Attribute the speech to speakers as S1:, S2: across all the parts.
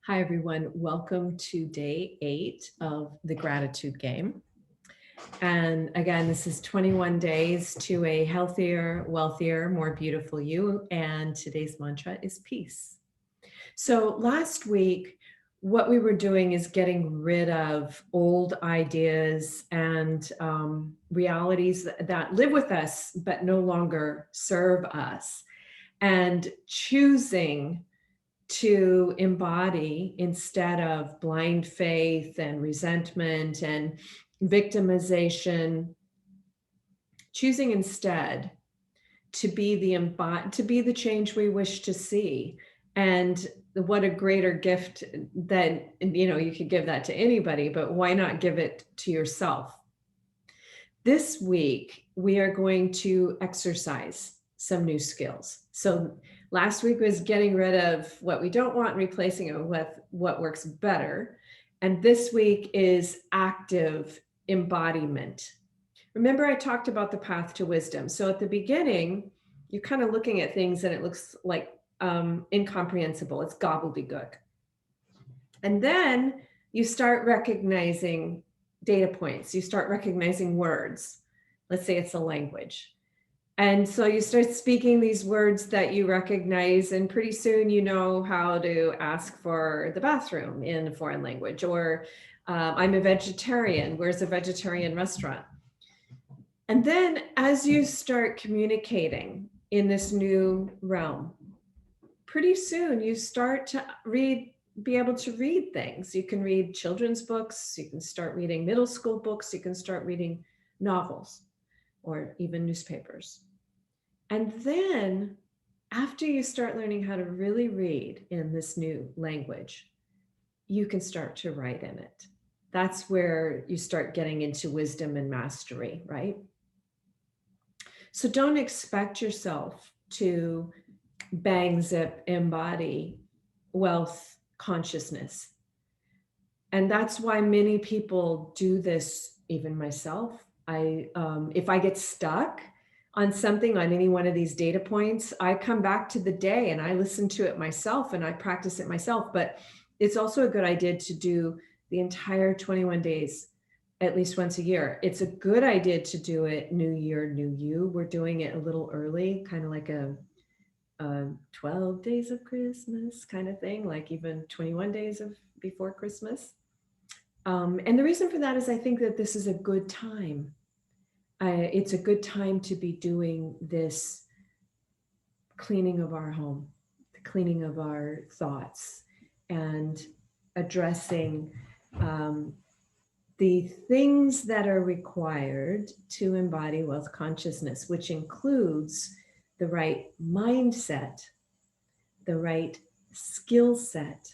S1: Hi, everyone. Welcome to day 8 of the gratitude game. And again, this is 21 days to a healthier, wealthier, more beautiful you. And today's mantra is peace. So last week, what we were doing is getting rid of old ideas and realities that live with us, but no longer serve us, and choosing to embody instead of blind faith and resentment and victimization, choosing instead to be the change we wish to see. And what a greater gift that you could give that to anybody, but why not give it to yourself? This week we are going to exercise some new skills. So last week was getting rid of what we don't want, replacing it with what works better. And this week is active embodiment. Remember, I talked about the path to wisdom. So at the beginning, you're kind of looking at things and it looks like incomprehensible. It's gobbledygook. And then you start recognizing data points. You start recognizing words. Let's say it's a language. And so you start speaking these words that you recognize, and pretty soon you know how to ask for the bathroom in a foreign language. Or I'm a vegetarian. Where's a vegetarian restaurant? And then as you start communicating in this new realm, pretty soon you start to be able to read things. You can read children's books, you can start reading middle school books, you can start reading novels or even newspapers. And then after you start learning how to really read in this new language, you can start to write in it. That's where you start getting into wisdom and mastery, right? So don't expect yourself to bang, zip, embody wealth consciousness. And that's why many people do this, even myself. If I get stuck on something, on any one of these data points, I come back to the day and I listen to it myself and I practice it myself. But it's also a good idea to do the entire 21 days at least once a year. It's a good idea to do it new year, new you. We're doing it a little early, kind of like a 12 days of Christmas kind of thing, like even 21 days of before Christmas. And the reason for that is I think that this is a good time. It's a good time to be doing this cleaning of our home, the cleaning of our thoughts, and addressing the things that are required to embody wealth consciousness, which includes the right mindset, the right skill set,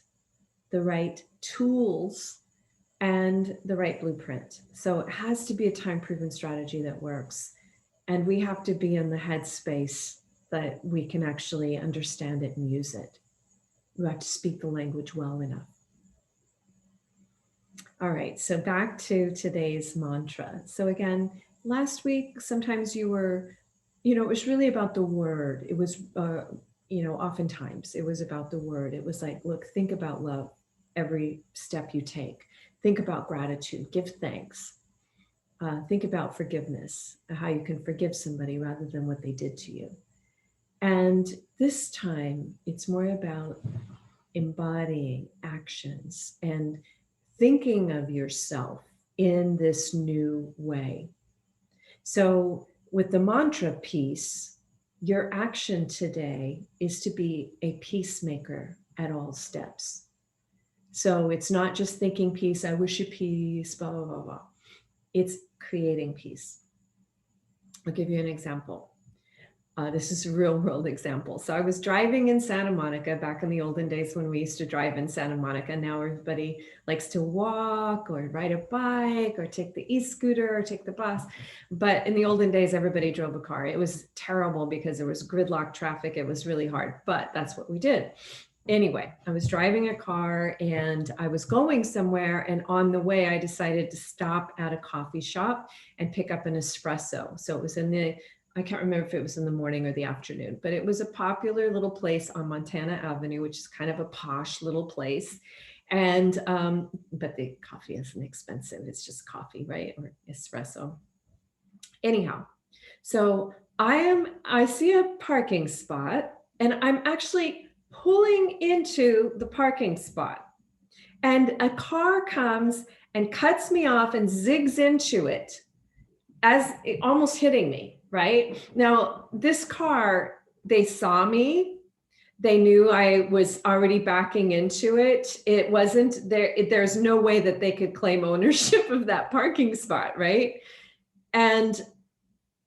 S1: the right tools, and the right blueprint. So it has to be a time-proven strategy that works. And we have to be in the headspace that we can actually understand it and use it. We have to speak the language well enough. All right, so back to today's mantra. So again, last week, sometimes you were, it was really about the word. It was, oftentimes it was about the word. It was like, look, think about love every step you take. Think about gratitude, give thanks. Think about forgiveness, how you can forgive somebody rather than what they did to you. And this time, it's more about embodying actions and thinking of yourself in this new way. So with the mantra peace, your action today is to be a peacemaker at all steps. So it's not just thinking peace, I wish you peace, blah, blah, blah, blah. It's creating peace. I'll give you an example. This is a real world example. So I was driving in Santa Monica back in the olden days when we used to drive in Santa Monica. Now everybody likes to walk or ride a bike or take the e-scooter or take the bus. But in the olden days, everybody drove a car. It was terrible because there was gridlock traffic. It was really hard, but that's what we did. Anyway, I was driving a car and I was going somewhere, and on the way I decided to stop at a coffee shop and pick up an espresso. So it was in the I can't remember if it was in the morning or the afternoon, but it was a popular little place on Montana Avenue, which is kind of a posh little place. And, but the coffee isn't expensive. It's just coffee, right? Or espresso. Anyhow, so I see a parking spot and I'm actually pulling into the parking spot. And a car comes and cuts me off and zigs into it, as almost hitting me, right? Now, this car, they saw me. They knew I was already backing into it. It wasn't there. There's no way that they could claim ownership of that parking spot, right? And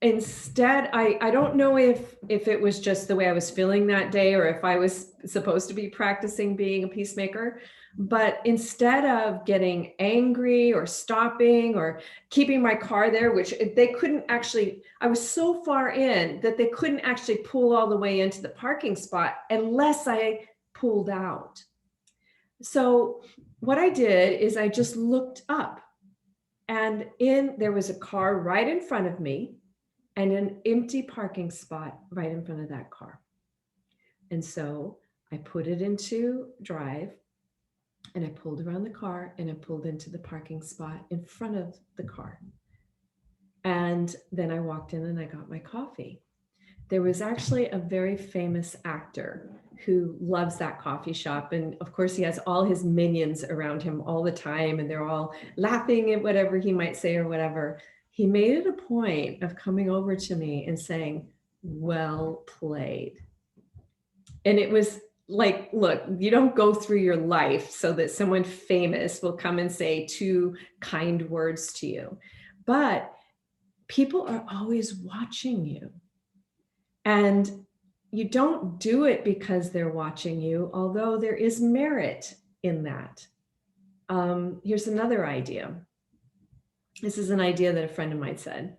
S1: instead, I don't know if it was just the way I was feeling that day or if I was supposed to be practicing being a peacemaker, but instead of getting angry or stopping or keeping my car there, which they couldn't actually, I was so far in that they couldn't actually pull all the way into the parking spot unless I pulled out. So what I did is I just looked up, and there was a car right in front of me and an empty parking spot right in front of that car. And so I put it into drive and I pulled around the car and I pulled into the parking spot in front of the car. And then I walked in and I got my coffee. There was actually a very famous actor who loves that coffee shop. And of course, he has all his minions around him all the time, and they're all laughing at whatever he might say or whatever. He made it a point of coming over to me and saying, "Well played." And it was like, look, you don't go through your life so that someone famous will come and say 2 kind words to you. But people are always watching you. And you don't do it because they're watching you, although there is merit in that. Here's another idea. This is an idea that a friend of mine said.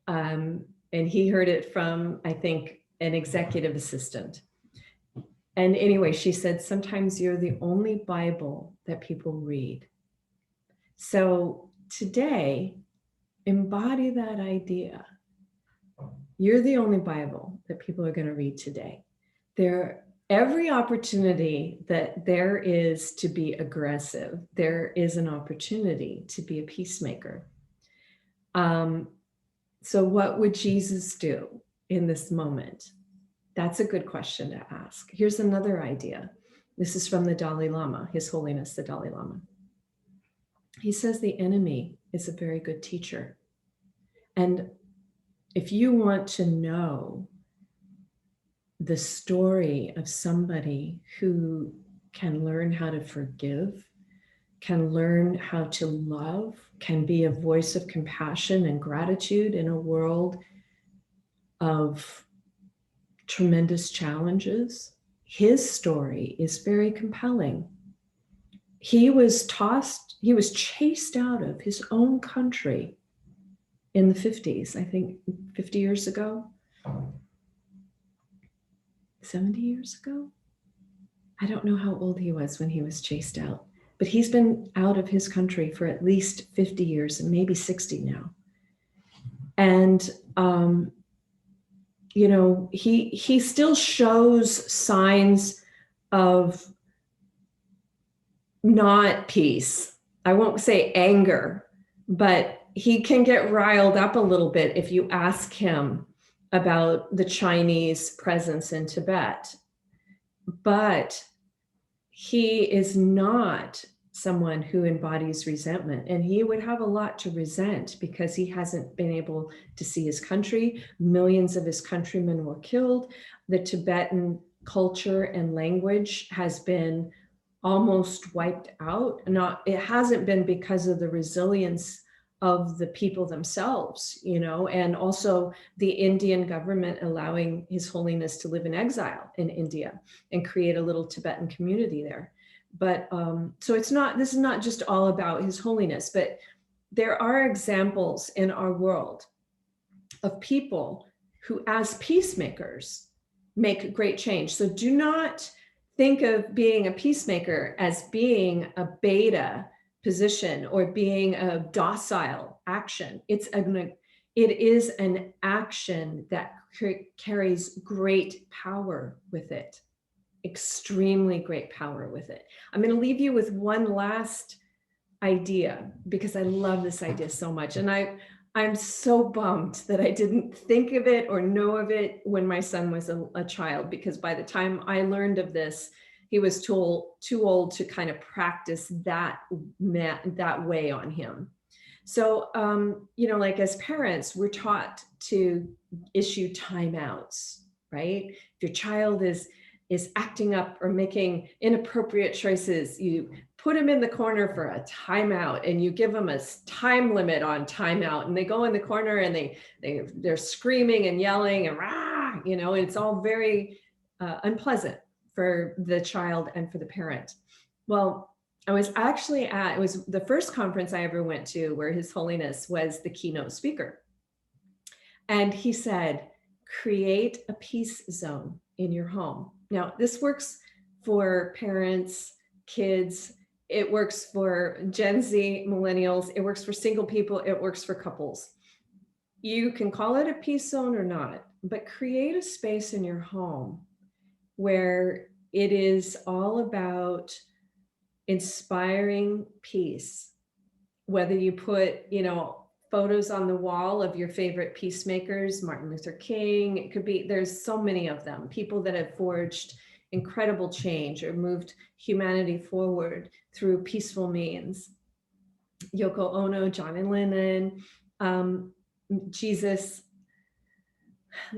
S1: And he heard it from, I think, an executive assistant. And anyway, she said, sometimes you're the only Bible that people read. So today, embody that idea. You're the only Bible that people are going to read today. Every opportunity that there is to be aggressive, there is an opportunity to be a peacemaker. So what would Jesus do in this moment? That's a good question to ask. Here's another idea. This is from the Dalai Lama, His Holiness the Dalai Lama. He says the enemy is a very good teacher. And if you want to know the story of somebody who can learn how to forgive, can learn how to love, can be a voice of compassion and gratitude in a world of tremendous challenges, his story is very compelling. He was chased out of his own country in the 50s, I think 50 years ago, 70 years ago. I don't know how old he was when he was chased out, but he's been out of his country for at least 50 years and maybe 60 now. And, you know, he still shows signs of not peace. I won't say anger, but he can get riled up a little bit if you ask him about the Chinese presence in Tibet. But he is not someone who embodies resentment, and he would have a lot to resent because he hasn't been able to see his country. Millions of his countrymen were killed. The Tibetan culture and language has been almost wiped out. It hasn't been because of the resilience of the people themselves, you know, and also the Indian government allowing His Holiness to live in exile in India and create a little Tibetan community there. But so this is not just all about His Holiness, but there are examples in our world of people who, as peacemakers, make great change. So do not think of being a peacemaker as being a beta position or being a docile action. it is an action that carries great power with it, extremely great power with it. I'm going to leave you with one last idea because I love this idea so much. And I'm so bummed that I didn't think of it or know of it when my son was a child, because by the time I learned of this, he was too old to kind of practice that way on him. So, like as parents, we're taught to issue timeouts, right? If your child is acting up or making inappropriate choices, you put them in the corner for a timeout, and you give them a time limit on timeout, and they go in the corner and they're screaming and yelling and rah, it's all very unpleasant for the child and for the parent. Well, I was actually it was the first conference I ever went to where His Holiness was the keynote speaker. And he said, create a peace zone in your home. Now, this works for parents, kids, it works for Gen Z, millennials, it works for single people, it works for couples. You can call it a peace zone or not, but create a space in your home where it is all about inspiring peace. Whether you put, photos on the wall of your favorite peacemakers, Martin Luther King, it could be, there's so many of them, people that have forged incredible change or moved humanity forward through peaceful means. Yoko Ono, John Lennon, Jesus,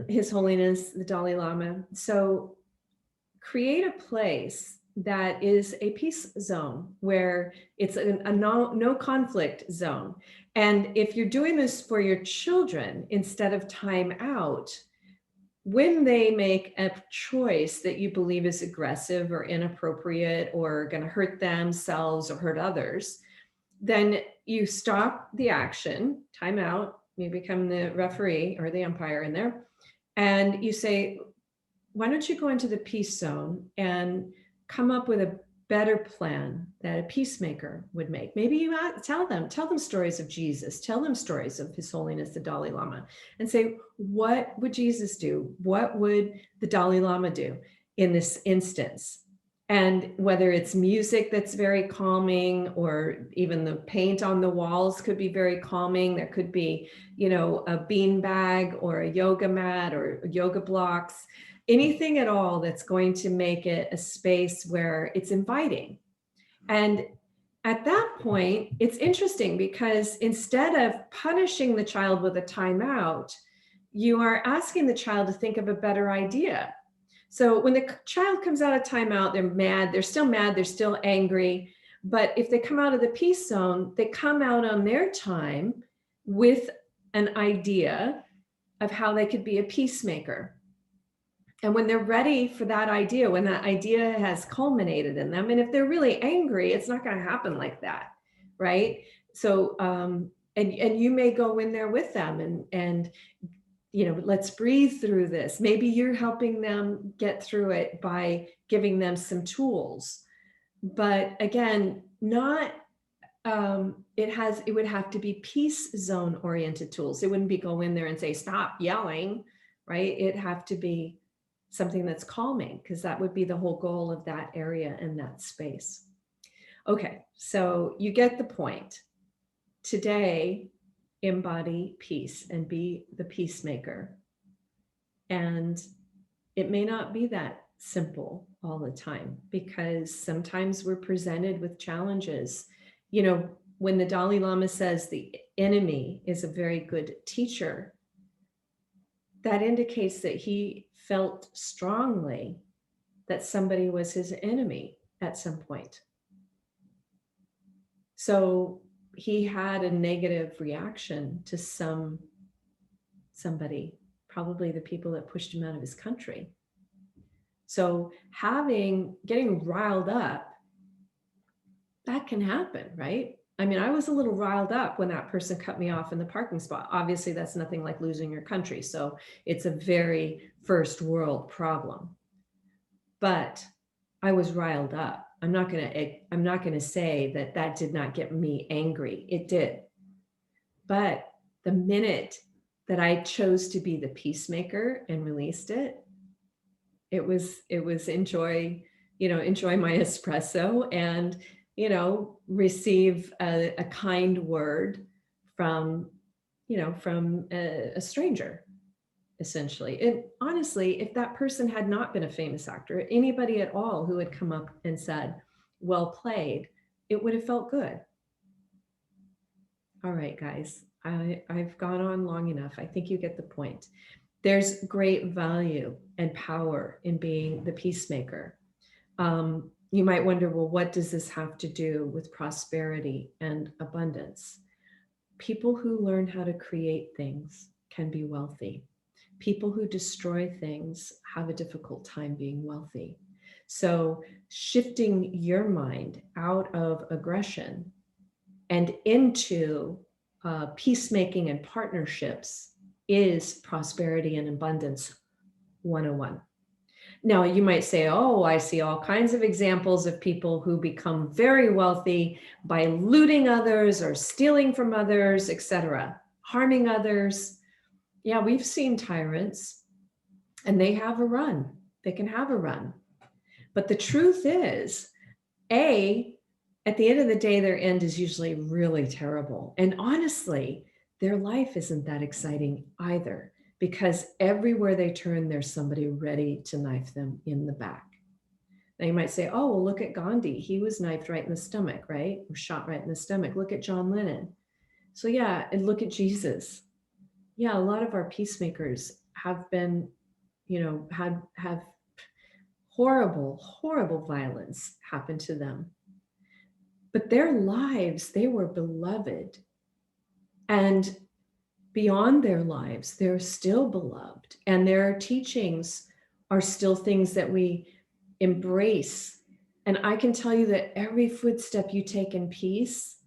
S1: His Holiness, the Dalai Lama. So create a place that is a peace zone where it's a no conflict zone. And if you're doing this for your children instead of time out, when they make a choice that you believe is aggressive or inappropriate or going to hurt themselves or hurt others, then you stop the action, time out, you become the referee or the umpire in there, and you say, why don't you go into the peace zone and come up with a better plan that a peacemaker would make? Maybe you tell them stories of Jesus, tell them stories of His Holiness, the Dalai Lama, and say, what would Jesus do? What would the Dalai Lama do in this instance? And whether it's music that's very calming, or even the paint on the walls could be very calming. There could be, a bean bag or a yoga mat or yoga blocks, anything at all that's going to make it a space where it's inviting. And at that point, it's interesting because instead of punishing the child with a timeout, you are asking the child to think of a better idea. So when the child comes out of timeout, they're mad, they're still angry. But if they come out of the peace zone, they come out on their time with an idea of how they could be a peacemaker. And when they're ready for that idea, when that idea has culminated in them, and if they're really angry, it's not going to happen like that, right? So, and you may go in there with them and let's breathe through this. Maybe you're helping them get through it by giving them some tools. But again, not it would have to be peace zone oriented tools. It wouldn't be go in there and say, stop yelling, right? It'd have to be something that's calming, because that would be the whole goal of that area and that space. Okay, so you get the point. Today, embody peace and be the peacemaker. And it may not be that simple all the time, because sometimes we're presented with challenges. When the Dalai Lama says the enemy is a very good teacher, that indicates that he felt strongly that somebody was his enemy at some point. So he had a negative reaction to somebody, probably the people that pushed him out of his country. So getting riled up, that can happen, right? I mean, I was a little riled up when that person cut me off in the parking spot. Obviously, that's nothing like losing your country. So it's a very first world problem. But I was riled up. I'm not going to say that did not get me angry. It did. But the minute that I chose to be the peacemaker and released it. It was enjoy my espresso and, receive a kind word from, from a stranger, essentially. And honestly, if that person had not been a famous actor, anybody at all who had come up and said, well played, it would have felt good. All right, guys, I've gone on long enough. I think you get the point. There's great value and power in being the peacemaker. You might wonder, well, what does this have to do with prosperity and abundance? People who learn how to create things can be wealthy. People who destroy things have a difficult time being wealthy. So shifting your mind out of aggression and into peacemaking and partnerships is prosperity and abundance 101. Now, you might say, oh, I see all kinds of examples of people who become very wealthy by looting others or stealing from others, etc., harming others. Yeah, we've seen tyrants, and they have a run. They can have a run. But the truth is, at the end of the day, their end is usually really terrible. And honestly, their life isn't that exciting either, because everywhere they turn, there's somebody ready to knife them in the back. Now you might say, oh, well, look at Gandhi. He was knifed right in the stomach, right? Or shot right in the stomach. Look at John Lennon. So yeah, and look at Jesus. Yeah, a lot of our peacemakers have been, have horrible, horrible violence happen to them. But their lives, they were beloved. And beyond their lives, they're still beloved. And their teachings are still things that we embrace. And I can tell you that every footstep you take in peace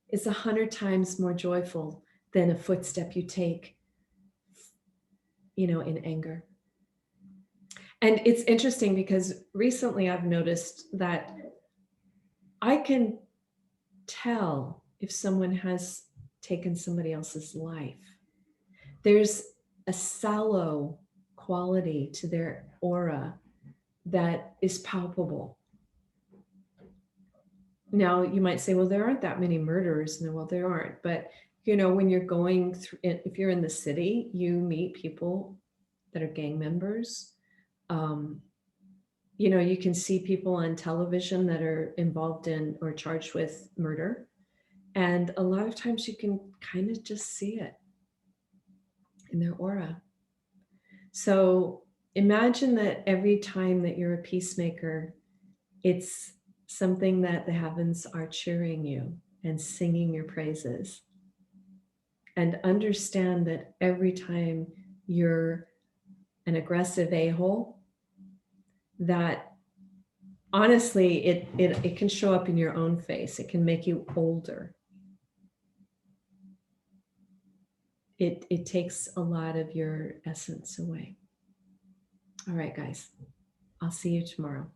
S1: is 100 times more joyful than a footstep you take, in anger. And it's interesting because recently I've noticed that I can tell if someone has taken somebody else's life. There's a sallow quality to their aura that is palpable. Now, you might say, well, there aren't that many murderers. No, well, there aren't. But, when you're going through, if you're in the city, you meet people that are gang members. You can see people on television that are involved in or charged with murder. And a lot of times you can kind of just see it in their aura. So imagine that every time that you're a peacemaker, it's something that the heavens are cheering you and singing your praises. And understand that every time you're an aggressive a-hole, that honestly, it can show up in your own face. It can make you older. It takes a lot of your essence away. All right, guys, I'll see you tomorrow.